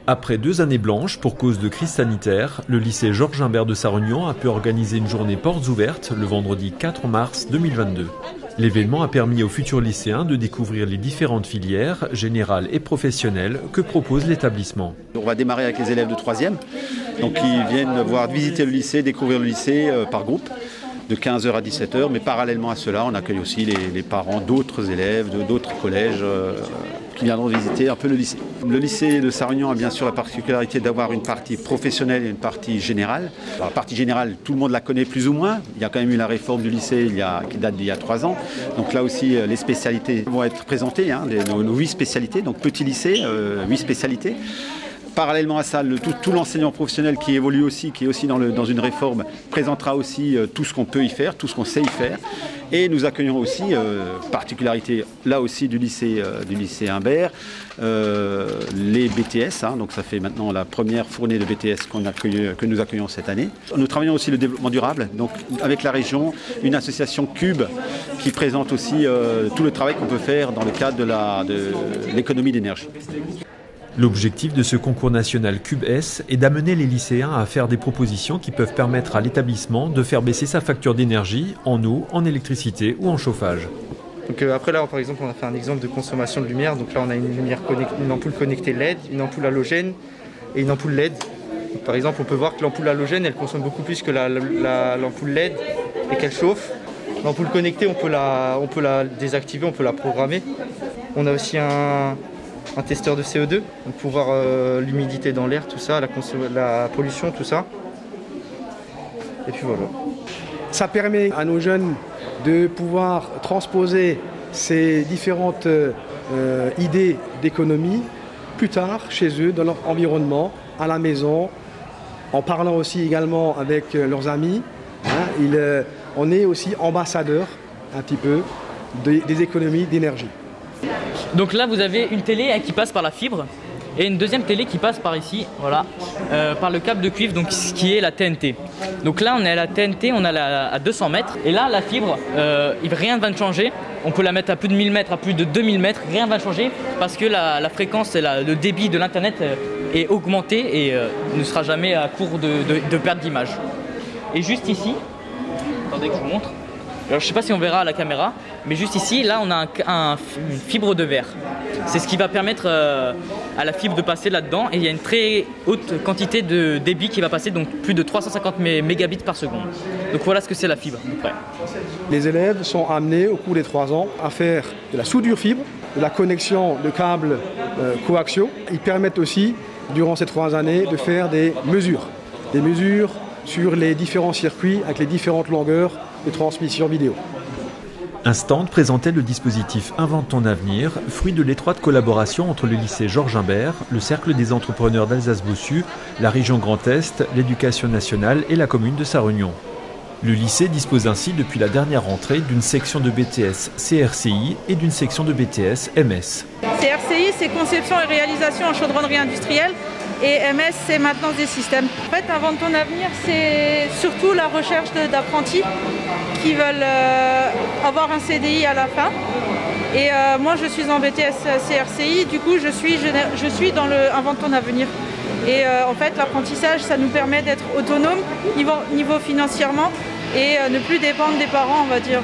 Après 2 années blanches pour cause de crise sanitaire, le lycée Georges Imbert de Sarre-Union a pu organiser une journée portes ouvertes le vendredi 4 mars 2022. L'événement a permis aux futurs lycéens de découvrir les différentes filières, générales et professionnelles, que propose l'établissement. On va démarrer avec les élèves de 3e, donc qui viennent visiter le lycée, découvrir le lycée par groupe, de 15h à 17h, mais parallèlement à cela, on accueille aussi les parents d'autres élèves, d'autres collèges qui viendront visiter un peu le lycée. Le lycée de Sarre-Union a bien sûr la particularité d'avoir une partie professionnelle et une partie générale. Alors, la partie générale, tout le monde la connaît plus ou moins. Il y a quand même eu la réforme du lycée qui date d'il y a 3 ans. Donc là aussi, les spécialités vont être présentées, nos 8 spécialités, donc petit lycée, 8 spécialités. Parallèlement à ça, tout l'enseignement professionnel qui évolue aussi, qui est aussi dans une réforme, présentera aussi tout ce qu'on peut y faire, tout ce qu'on sait y faire. Et nous accueillons aussi, particularité là aussi du lycée Imbert, les BTS. Donc ça fait maintenant la première fournée de BTS que nous accueillons cette année. Nous travaillons aussi le développement durable, donc avec la région, une association Cube qui présente aussi tout le travail qu'on peut faire dans le cadre de l'économie d'énergie. L'objectif de ce concours national Cube S est d'amener les lycéens à faire des propositions qui peuvent permettre à l'établissement de faire baisser sa facture d'énergie en eau, en électricité ou en chauffage. Donc après là, par exemple, on a fait un exemple de consommation de lumière. Donc là, on a une ampoule connectée LED, une ampoule halogène et une ampoule LED. Donc, par exemple, on peut voir que l'ampoule halogène, elle consomme beaucoup plus que l'ampoule LED et qu'elle chauffe. L'ampoule connectée, on peut la désactiver, on peut la programmer. On a aussi un testeur de CO2 pour voir l'humidité dans l'air, tout ça, la pollution, tout ça. Et puis voilà. Ça permet à nos jeunes de pouvoir transposer ces différentes idées d'économie plus tard chez eux, dans leur environnement, à la maison, en parlant aussi également avec leurs amis. On est aussi ambassadeurs un petit peu des économies d'énergie. Donc là vous avez une télé qui passe par la fibre et une deuxième télé qui passe par ici, voilà, par le câble de cuivre, donc ce qui est la TNT. Donc là on est à la TNT, on est à 200 mètres et là la fibre, rien ne va changer. On peut la mettre à plus de 1000 mètres, à plus de 2000 mètres, rien ne va changer parce que la fréquence et le débit de l'internet est augmenté et ne sera jamais à court de perte d'image. Et juste ici, attendez que je vous montre. Alors, je ne sais pas si on verra à la caméra, mais juste ici, là, on a une fibre de verre. C'est ce qui va permettre à la fibre de passer là-dedans. Et il y a une très haute quantité de débit qui va passer, donc plus de 350 mégabits par seconde. Donc voilà ce que c'est la fibre, à peu près. Les élèves sont amenés au cours des 3 ans à faire de la soudure fibre, de la connexion de câbles coaxiaux. Ils permettent aussi, durant ces 3 années, de faire des mesures sur les différents circuits avec les différentes longueurs de transmission vidéo. Un stand présentait le dispositif Invente ton avenir, fruit de l'étroite collaboration entre le lycée Georges Imbert, le Cercle des entrepreneurs d'Alsace-Bossu, la région Grand Est, l'éducation nationale et la commune de Sarre-Union. Le lycée dispose ainsi depuis la dernière rentrée d'une section de BTS CRCI et d'une section de BTS MS. CRCI, c'est conception et réalisation en chaudronnerie industrielle. Et MS, c'est maintenance des systèmes. En fait, Invente ton avenir, c'est surtout la recherche d'apprentis qui veulent avoir un CDI à la fin. Et moi, je suis en BTS CRCI, du coup, je suis dans le Invente ton avenir. Et en fait, l'apprentissage, ça nous permet d'être autonome niveau financièrement et ne plus dépendre des parents, on va dire.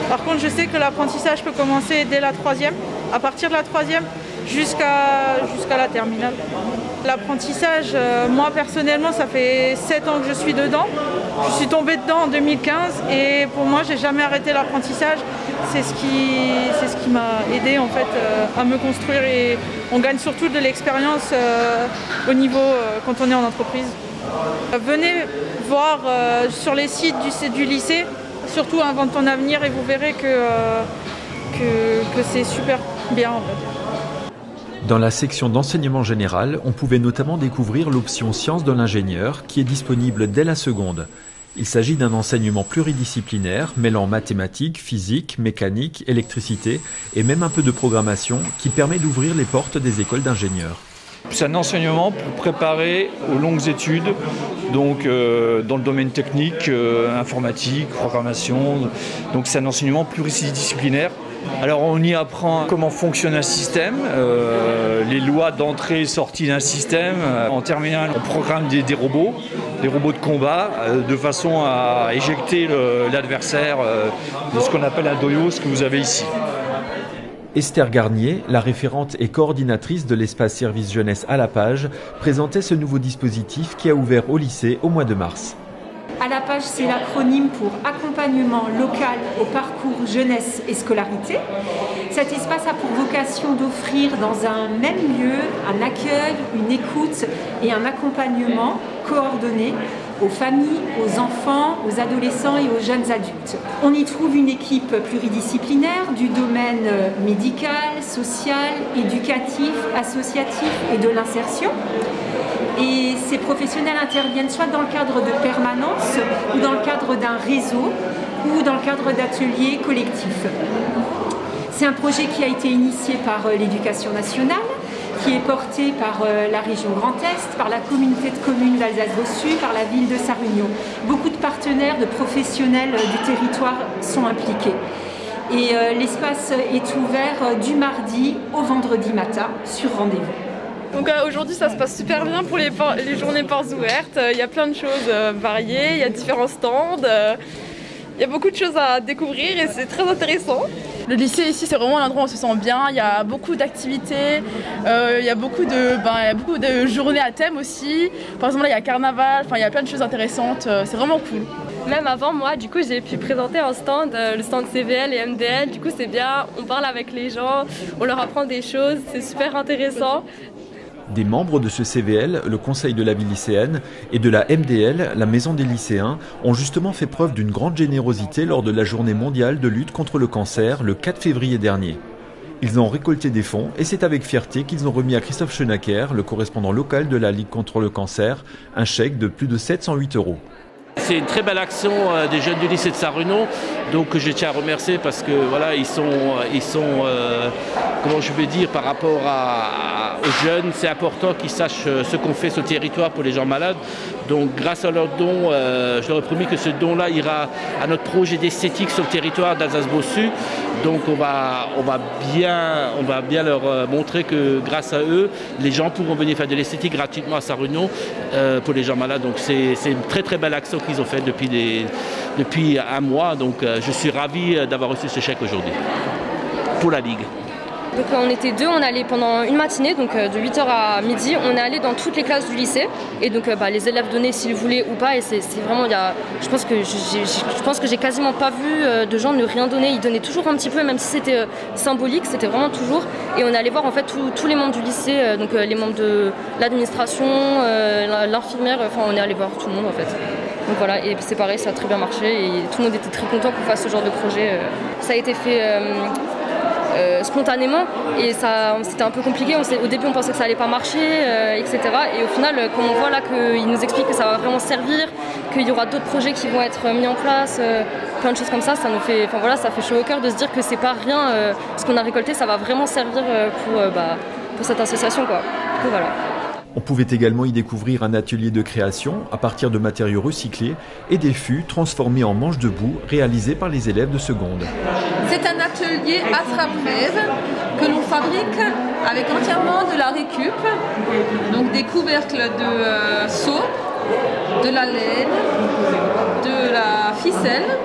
Par contre, je sais que l'apprentissage peut commencer dès la 3e, à partir de la 3e, jusqu'à la terminale. L'apprentissage, moi personnellement, ça fait 7 ans que je suis dedans. Je suis tombée dedans en 2015 et pour moi, j'ai jamais arrêté l'apprentissage. C'est ce qui m'a aidé en fait à me construire et on gagne surtout de l'expérience au niveau quand on est en entreprise. Venez voir sur les sites du lycée, surtout Invente ton avenir et vous verrez que c'est super bien en fait. Dans la section d'enseignement général, on pouvait notamment découvrir l'option Sciences de l'ingénieur qui est disponible dès la seconde. Il s'agit d'un enseignement pluridisciplinaire mêlant mathématiques, physique, mécanique, électricité et même un peu de programmation qui permet d'ouvrir les portes des écoles d'ingénieurs. C'est un enseignement pour préparer aux longues études, donc dans le domaine technique, informatique, programmation. Donc c'est un enseignement pluridisciplinaire. Alors on y apprend comment fonctionne un système, les lois d'entrée et sortie d'un système. En terminale, on programme des robots de combat, de façon à éjecter l'adversaire de ce qu'on appelle un doyo, ce que vous avez ici. Esther Garnier, la référente et coordinatrice de l'espace service jeunesse à la Page, présentait ce nouveau dispositif qui a ouvert au lycée au mois de mars. À la Page, c'est l'acronyme pour accompagnement local au parcours jeunesse et scolarité. Cet espace a pour vocation d'offrir dans un même lieu un accueil, une écoute et un accompagnement coordonné aux familles, aux enfants, aux adolescents et aux jeunes adultes. On y trouve une équipe pluridisciplinaire du domaine médical, social, éducatif, associatif et de l'insertion. Et ces professionnels interviennent soit dans le cadre de permanence ou dans le cadre d'un réseau ou dans le cadre d'ateliers collectifs. C'est un projet qui a été initié par l'Éducation nationale, qui est porté par la région Grand Est, par la communauté de communes d'Alsace-Bossu, par la ville de Sarre-Union. Beaucoup de partenaires, de professionnels du territoire sont impliqués. Et l'espace est ouvert du mardi au vendredi matin sur rendez-vous. Donc aujourd'hui ça se passe super bien pour les journées portes ouvertes. Il y a plein de choses variées, il y a différents stands. Il y a beaucoup de choses à découvrir et c'est très intéressant. Le lycée ici c'est vraiment un endroit où on se sent bien, il y a beaucoup d'activités, il y a beaucoup de journées à thème aussi. Par exemple là il y a carnaval, il y a plein de choses intéressantes, c'est vraiment cool. Même avant moi, du coup j'ai pu présenter un stand, le stand CVL et MDL, du coup c'est bien, on parle avec les gens, on leur apprend des choses, c'est super intéressant. Des membres de ce CVL, le Conseil de la vie lycéenne, et de la MDL, la Maison des lycéens, ont justement fait preuve d'une grande générosité lors de la journée mondiale de lutte contre le cancer le 4 février dernier. Ils ont récolté des fonds et c'est avec fierté qu'ils ont remis à Christophe Schenacker, le correspondant local de la Ligue contre le cancer, un chèque de plus de 708 €. C'est une très belle action des jeunes du lycée de Sarre-Union, donc je tiens à remercier parce que voilà, ils sont comment je vais dire, par rapport aux jeunes, c'est important qu'ils sachent ce qu'on fait sur le territoire pour les gens malades. Donc grâce à leur don, je leur ai promis que ce don-là ira à notre projet d'esthétique sur le territoire d'Alsace-Bossu. Donc on va bien leur montrer que grâce à eux, les gens pourront venir faire de l'esthétique gratuitement à Sarre-Union pour les gens malades. Donc c'est une très très belle action qu'ils ont faite depuis un mois. Donc je suis ravi d'avoir reçu ce chèque aujourd'hui pour la Ligue. Donc on était deux, on allait pendant une matinée, donc de 8h à midi, on est allé dans toutes les classes du lycée. Et donc les élèves donnaient s'ils voulaient ou pas. Et c'est vraiment, je pense que j'ai quasiment pas vu de gens ne rien donner. Ils donnaient toujours un petit peu, même si c'était symbolique, c'était vraiment toujours. Et on allait voir en fait tous les membres du lycée, donc les membres de l'administration, l'infirmière, on est allé voir tout le monde en fait. Donc voilà, et c'est pareil, ça a très bien marché et tout le monde était très content qu'on fasse ce genre de projet. Ça a été fait spontanément et c'était un peu compliqué. Au début on pensait que ça allait pas marcher, etc. Et au final quand on voit là qu'il nous explique que ça va vraiment servir, qu'il y aura d'autres projets qui vont être mis en place, plein de choses comme ça, ça nous fait, ça fait chaud au cœur de se dire que c'est pas rien, ce qu'on a récolté ça va vraiment servir pour cette association quoi. Du coup, voilà. On pouvait également y découvrir un atelier de création à partir de matériaux recyclés et des fûts transformés en manches debout réalisés par les élèves de seconde. C'est un atelier attrape-rêve que l'on fabrique avec entièrement de la récup, donc des couvercles de seaux, de la laine, de la ficelle.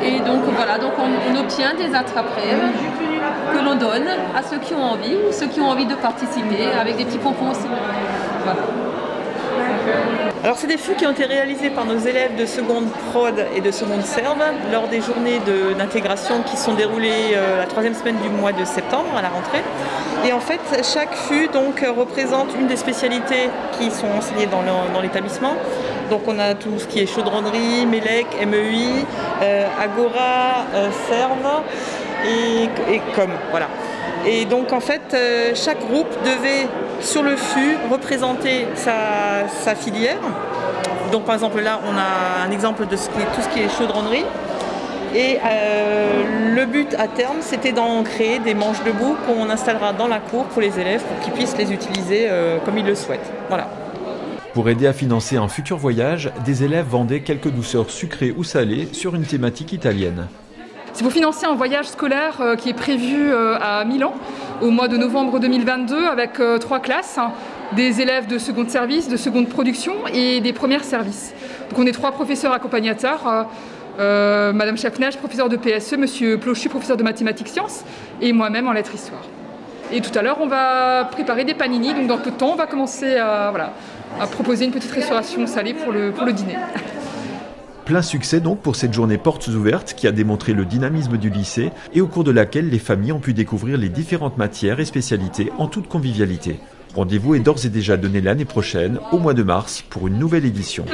Et donc voilà, on obtient des attrape-rêves que l'on donne à ceux qui ont envie, ou ceux qui ont envie de participer, avec des petits pompons aussi. Voilà. Alors c'est des fûts qui ont été réalisés par nos élèves de seconde prod et de seconde serve lors des journées d'intégration qui sont déroulées la 3e semaine du mois de septembre à la rentrée. Et en fait chaque fût donc représente une des spécialités qui sont enseignées dans l'établissement. Donc on a tout ce qui est chaudronnerie, MELEC, MEI, Agora, Serve et Com. Voilà. Et donc en fait chaque groupe devait sur le fût représenter sa filière. Donc par exemple là on a un exemple de tout ce qui est chaudronnerie. Et le but à terme, c'était d'en créer des manches debout qu'on installera dans la cour pour les élèves pour qu'ils puissent les utiliser comme ils le souhaitent. Voilà. Pour aider à financer un futur voyage, des élèves vendaient quelques douceurs sucrées ou salées sur une thématique italienne. C'est pour financer un voyage scolaire qui est prévu à Milan au mois de novembre 2022 avec 3 classes, des élèves de seconde service, de seconde production et des premières services. Donc on est 3 professeurs accompagnateurs, Madame Chafnage, professeure de PSE, Monsieur Plochu, professeur de mathématiques sciences et moi-même en lettres histoire. Et tout à l'heure on va préparer des panini, donc dans peu de temps on va commencer à proposer une petite restauration salée pour le dîner. Plein succès donc pour cette journée portes ouvertes qui a démontré le dynamisme du lycée et au cours de laquelle les familles ont pu découvrir les différentes matières et spécialités en toute convivialité. Rendez-vous est d'ores et déjà donné l'année prochaine, au mois de mars, pour une nouvelle édition.